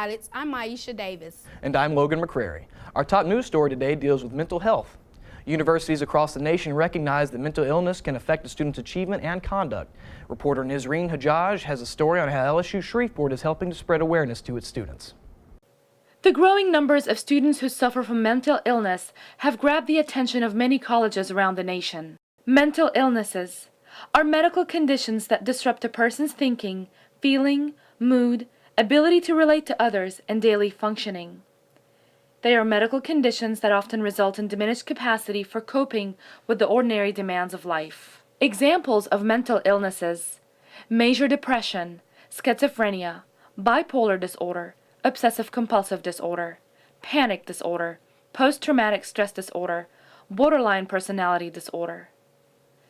Highlights, I'm Maisha Davis. And I'm Logan McCrary. Our top news story today deals with mental health. Universities across the nation recognize that mental illness can affect a student's achievement and conduct. Reporter Nisreen Hajjaj has a story on how LSU Shreveport is helping to spread awareness to its students. The growing numbers of students who suffer from mental illness have grabbed the attention of many colleges around the nation. Mental illnesses are medical conditions that disrupt a person's thinking, feeling, mood, ability to relate to others, and daily functioning. They are medical conditions that often result in diminished capacity for coping with the ordinary demands of life. Examples of mental illnesses: major depression, schizophrenia, bipolar disorder, obsessive-compulsive disorder, panic disorder, post-traumatic stress disorder, borderline personality disorder.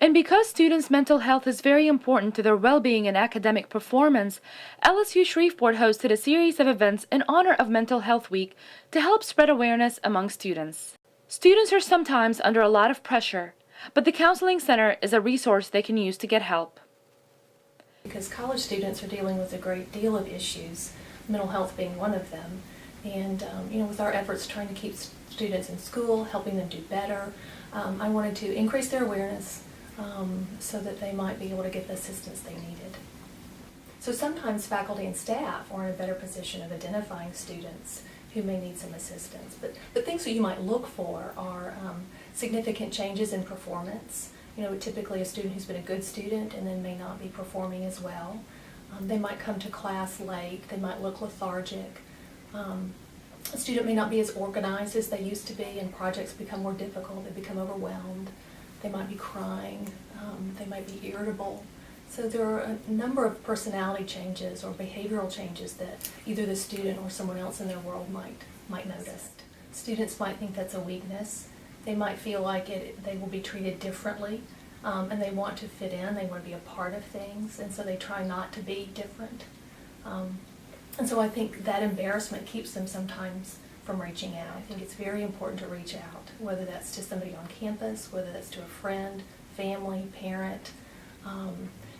And because students' mental health is very important to their well-being and academic performance, LSU Shreveport hosted a series of events in honor of Mental Health Week to help spread awareness among students. Students are sometimes under a lot of pressure, but the Counseling Center is a resource they can use to get help. Because college students are dealing with a great deal of issues, mental health being one of them. And with our efforts trying to keep students in school, helping them do better, I wanted to increase their awareness so that they might be able to get the assistance they needed. So sometimes faculty and staff are in a better position of identifying students who may need some assistance. But things that you might look for are significant changes in performance. Typically a student who's been a good student and then may not be performing as well. They might come to class late, they might look lethargic. A student may not be as organized as they used to be, and projects become more difficult, they become overwhelmed. They might be crying, they might be irritable. So there are a number of personality changes or behavioral changes that either the student or someone else in their world might notice. Students might think that's a weakness. They might feel like they will be treated differently, and they want to fit in, they want to be a part of things, and so they try not to be different. And so I think that embarrassment keeps them sometimes from reaching out. I think it's very important to reach out, whether that's to somebody on campus, whether that's to a friend, family, parent,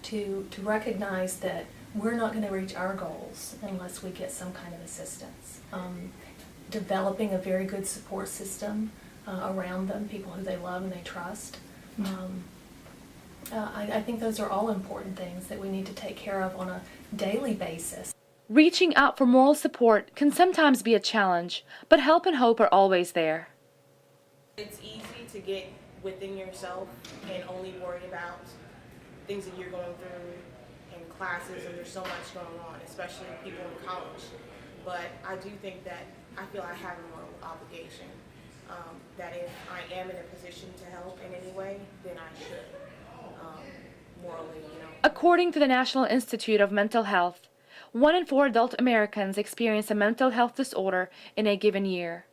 to recognize that we're not going to reach our goals unless we get some kind of assistance. Developing a very good support system around them, people who they love and they trust. I think those are all important things that we need to take care of on a daily basis. Reaching out for moral support can sometimes be a challenge, but help and hope are always there. It's easy to get within yourself and only worry about things that you're going through in classes, and there's so much going on, especially people in college. But I do think that I feel I have a moral obligation, that if I am in a position to help in any way, then I should, morally, According to the National Institute of Mental Health, 1 in 4 adult Americans experience a mental health disorder in a given year.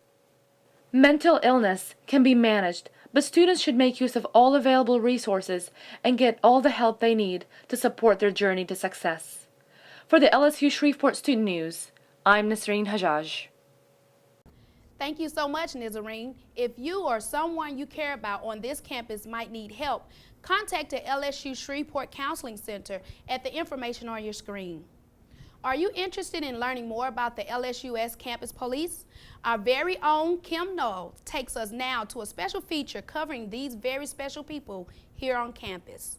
Mental illness can be managed, but students should make use of all available resources and get all the help they need to support their journey to success. For the LSU Shreveport Student News, I'm Nisreen Hajjaj. Thank you so much, Nisreen. If you or someone you care about on this campus might need help, contact the LSU Shreveport Counseling Center at the information on your screen. Are you interested in learning more about the LSUS Campus Police? Our very own Kim Knoll takes us now to a special feature covering these very special people here on campus.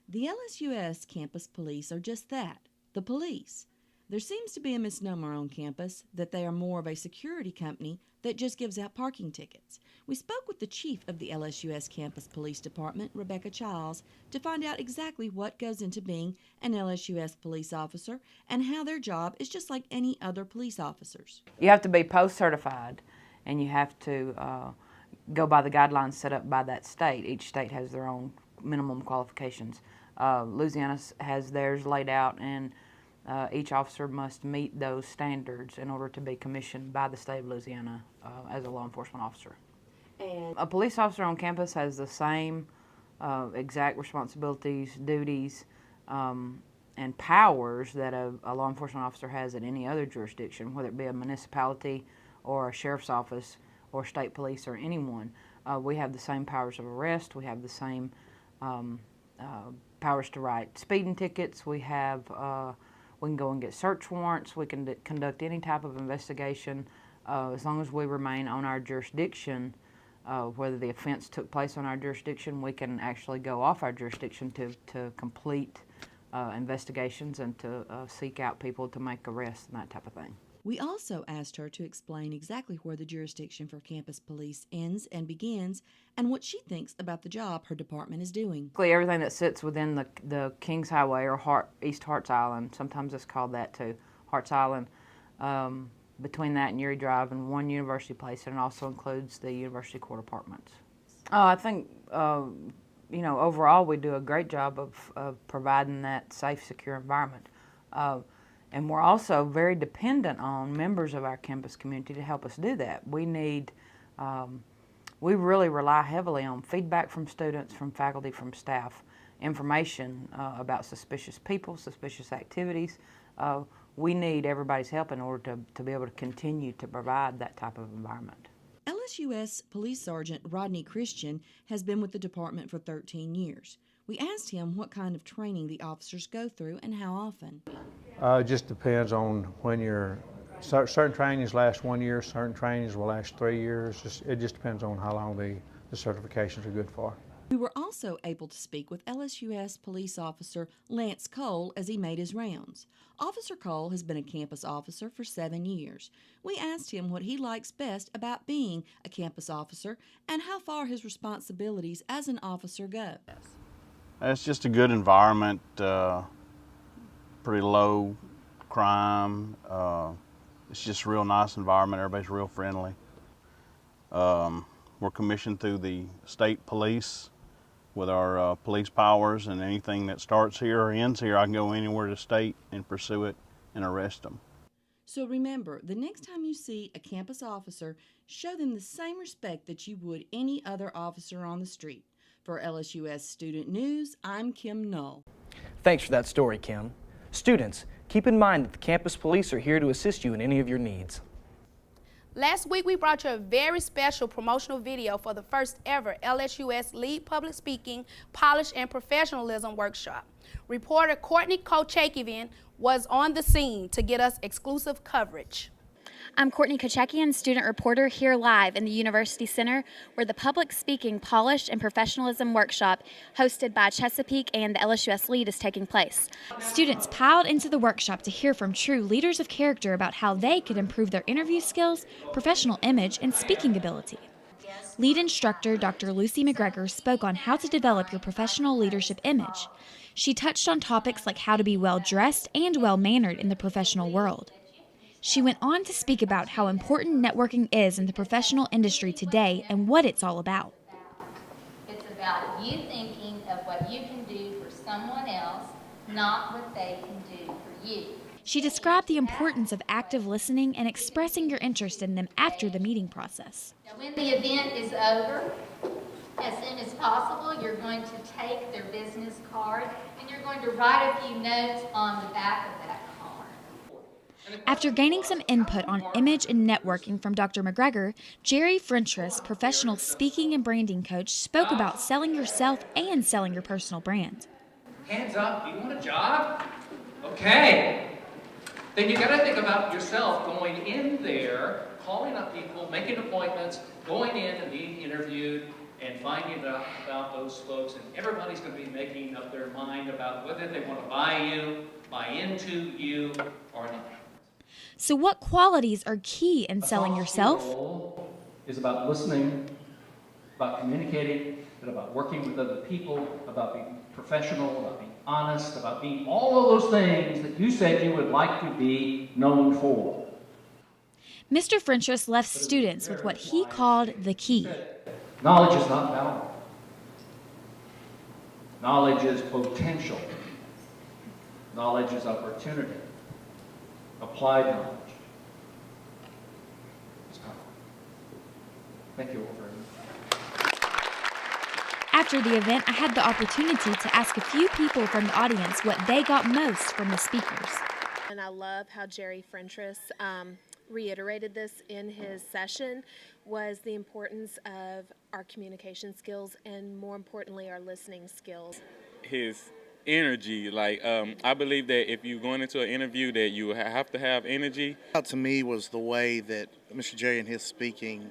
The LSUS Campus Police are just that, the police. There seems to be a misnomer on campus that they are more of a security company that just gives out parking tickets. We spoke with the chief of the LSUS Campus Police Department, Rebecca Childs, to find out exactly what goes into being an LSUS police officer and how their job is just like any other police officers. You have to be post-certified, and you have to go by the guidelines set up by that state. Each state has their own minimum qualifications. Louisiana has theirs laid out, and each officer must meet those standards in order to be commissioned by the state of Louisiana as a law enforcement officer. And a police officer on campus has the same exact responsibilities, duties, and powers that a law enforcement officer has at any other jurisdiction, whether it be a municipality or a sheriff's office or state police or anyone. We have the same powers of arrest. We have the same powers to write speeding tickets. We have We can go and get search warrants. We can conduct any type of investigation as long as we remain on our jurisdiction. Whether the offense took place on our jurisdiction, we can actually go off our jurisdiction to complete investigations and to seek out people to make arrests and that type of thing. We also asked her to explain exactly where the jurisdiction for campus police ends and begins and what she thinks about the job her department is doing. Everything that sits within the Kings Highway or East Harts Island, sometimes it's called that too, Harts Island, between that and Erie Drive and one university place, and it also includes the university court apartments. I think, overall we do a great job of providing that safe, secure environment. And we're also very dependent on members of our campus community to help us do that. We really rely heavily on feedback from students, from faculty, from staff, information about suspicious people, suspicious activities. We need everybody's help in order to be able to continue to provide that type of environment. LSUS Police Sergeant Rodney Christian has been with the department for 13 years. We asked him what kind of training the officers go through and how often. It just depends on when certain trainings last 1 year, certain trainings will last 3 years. It just depends on how long the certifications are good for. We were also able to speak with LSUS police officer Lance Cole as he made his rounds. Officer Cole has been a campus officer for 7 years. We asked him what he likes best about being a campus officer and how far his responsibilities as an officer go. It's just a good environment, pretty low crime. It's just a real nice environment. Everybody's real friendly. We're commissioned through the state police with our police powers, and anything that starts here or ends here, I can go anywhere to state and pursue it and arrest them. So remember, the next time you see a campus officer, show them the same respect that you would any other officer on the street. For LSUS Student News, I'm Kim Null. Thanks for that story, Kim. Students, keep in mind that the campus police are here to assist you in any of your needs. Last week, we brought you a very special promotional video for the first ever LSUS Lead Public Speaking, Polish, and Professionalism workshop. Reporter Courtney Kochakian was on the scene to get us exclusive coverage. I'm Courtney Kochakian, student reporter here live in the University Center, where the Public Speaking, Polish, and Professionalism workshop hosted by Chesapeake and the LSUS Lead is taking place. Students piled into the workshop to hear from true leaders of character about how they could improve their interview skills, professional image, and speaking ability. Lead instructor Dr. Lucy McGregor spoke on how to develop your professional leadership image. She touched on topics like how to be well-dressed and well-mannered in the professional world. She went on to speak about how important networking is in the professional industry today and what it's all about. It's about you thinking of what you can do for someone else, not what they can do for you. She described the importance of active listening and expressing your interest in them after the meeting process. When the event is over, as soon as possible, you're going to take their business card and you're going to write a few notes on the back of that. After gaining some input on image and networking from Dr. McGregor, Jerry Frentress, professional speaking and branding coach, spoke about selling yourself and selling your personal brand. Hands up, do you want a job? Okay. Then you got to think about yourself going in there, calling up people, making appointments, going in and being interviewed, and finding out about those folks. And everybody's going to be making up their mind about whether they want to buy into you, or not. So what qualities are key in selling yourself? Is about listening, about communicating, and about working with other people, about being professional, about being honest, about being all of those things that you said you would like to be known for. Mr. Frentress left students with what he called the key. Knowledge is not power. Knowledge is potential. Knowledge is opportunity. Applied knowledge. It's power. Thank you all very much. After the event, I had the opportunity to ask a few people from the audience what they got most from the speakers. And I love how Jerry Frentress reiterated this in his session, was the importance of our communication skills and, more importantly, our listening skills. His energy. Like, I believe that if you're going into an interview that you have to have energy. To me was the way that Mr. Jerry in his speaking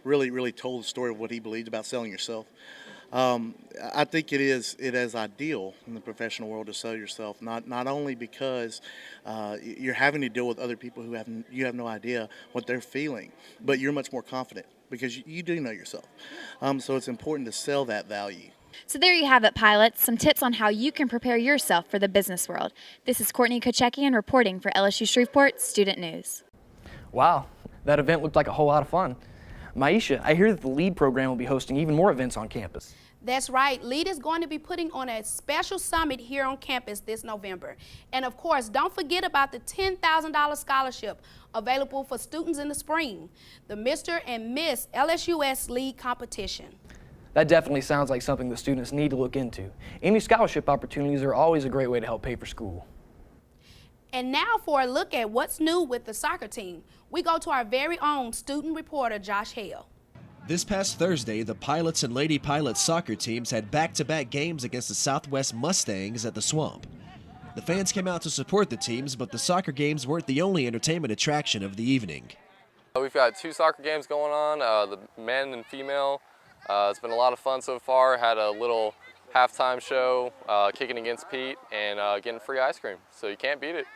really told the story of what he believed about selling yourself. I think it is ideal in the professional world to sell yourself, not only because you're having to deal with other people who you have no idea what they're feeling, but you're much more confident because you do know yourself. So it's important to sell that value. So there you have it, pilots, some tips on how you can prepare yourself for the business world. This is Courtney Kochekian reporting for LSU Shreveport Student News. Wow, that event looked like a whole lot of fun. Maisha, I hear that the LEAD program will be hosting even more events on campus. That's right. LEAD is going to be putting on a special summit here on campus this November. And of course, don't forget about the $10,000 scholarship available for students in the spring, the Mr. and Miss LSUS LEAD competition. That definitely sounds like something that students need to look into. Any scholarship opportunities are always a great way to help pay for school. And now for a look at what's new with the soccer team, we go to our very own student reporter, Josh Hale. This past Thursday, the Pilots and Lady Pilots soccer teams had back-to-back games against the Southwest Mustangs at the Swamp. The fans came out to support the teams, but the soccer games weren't the only entertainment attraction of the evening. We've got 2 soccer games going on, the men and female. It's been a lot of fun so far. Had a little halftime show, kicking against Pete, and getting free ice cream, so you can't beat it.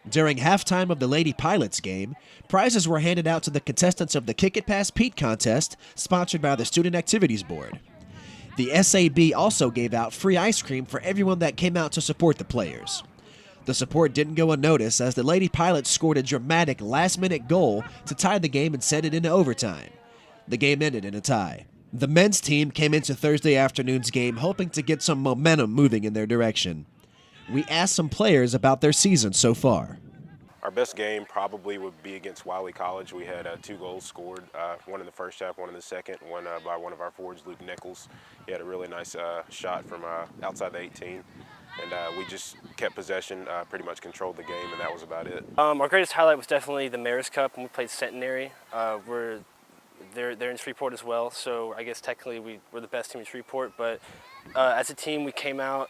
During halftime of the Lady Pilots game, prizes were handed out to the contestants of the Kick It Past Pete contest, sponsored by the Student Activities Board. The SAB also gave out free ice cream for everyone that came out to support the players. The support didn't go unnoticed as the Lady Pilots scored a dramatic last-minute goal to tie the game and send it into overtime. The game ended in a tie. The men's team came into Thursday afternoon's game hoping to get some momentum moving in their direction. We asked some players about their season so far. Our best game probably would be against Wiley College. We had 2 goals scored, one in the first half, one in the second, one by one of our forwards, Luke Nichols. He had a really nice shot from outside the 18. And we just kept possession, pretty much controlled the game, and that was about it. Our greatest highlight was definitely the Mayor's Cup when we played Centenary. They're in Shreveport as well, so I guess technically we're the best team in Shreveport. But as a team, we came out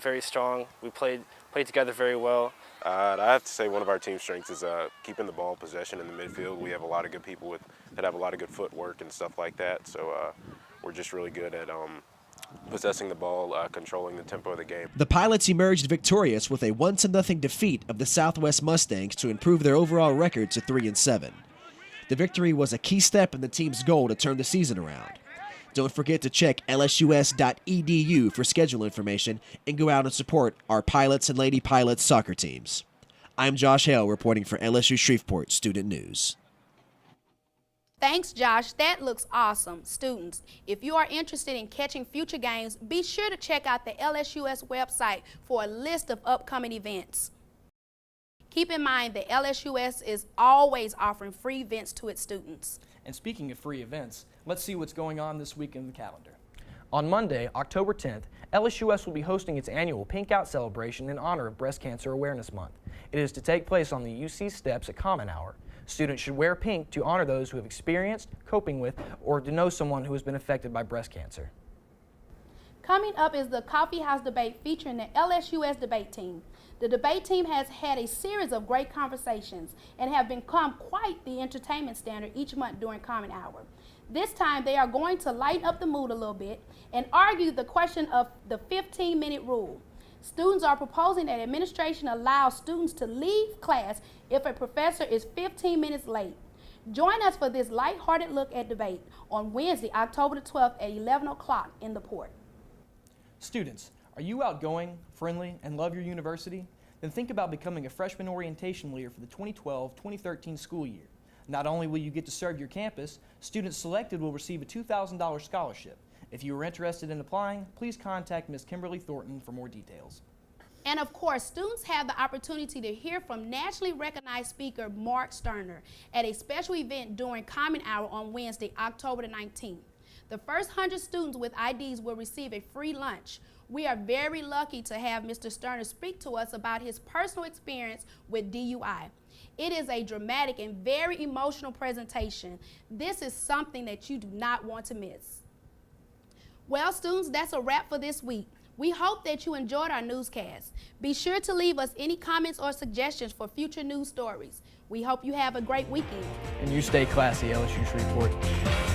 very strong. We played together very well. I have to say one of our team strengths is keeping the ball possession in the midfield. We have a lot of good people that have a lot of good footwork and stuff like that. So we're just really good at possessing the ball, controlling the tempo of the game. The Pilots emerged victorious with a 1-0 defeat of the Southwest Mustangs to improve their overall record to 3-7. The victory was a key step in the team's goal to turn the season around. Don't forget to check lsus.edu for schedule information and go out and support our Pilots and Lady Pilots soccer teams. I'm Josh Hale reporting for LSU Shreveport Student News. Thanks, Josh. That looks awesome. Students, if you are interested in catching future games, be sure to check out the LSUS website for a list of upcoming events. Keep in mind that LSUS is always offering free events to its students. And speaking of free events, let's see what's going on this week in the calendar. On Monday, October 10th, LSUS will be hosting its annual Pink Out celebration in honor of Breast Cancer Awareness Month. It is to take place on the UC steps at Common Hour. Students should wear pink to honor those who have experienced, coping with, or to know someone who has been affected by breast cancer. Coming up is the Coffee House debate featuring the LSUS debate team. The debate team has had a series of great conversations and have become quite the entertainment standard each month during Common Hour. This time they are going to lighten up the mood a little bit and argue the question of the 15-minute rule. Students are proposing that administration allow students to leave class if a professor is 15 minutes late. Join us for this lighthearted look at debate on Wednesday, October the 12th at 11 o'clock in the Port. Students, are you outgoing, friendly, and love your university? Then think about becoming a freshman orientation leader for the 2012-2013 school year. Not only will you get to serve your campus, students selected will receive a $2,000 scholarship. If you are interested in applying, please contact Ms. Kimberly Thornton for more details. And of course, students have the opportunity to hear from nationally recognized speaker Mark Sterner at a special event during Common Hour on Wednesday, October the 19th. The first 100 students with IDs will receive a free lunch. We are very lucky to have Mr. Sterner speak to us about his personal experience with DUI. It is a dramatic and very emotional presentation. This is something that you do not want to miss. Well, students, that's a wrap for this week. We hope that you enjoyed our newscast. Be sure to leave us any comments or suggestions for future news stories. We hope you have a great weekend. And you stay classy, LSU Shreveport.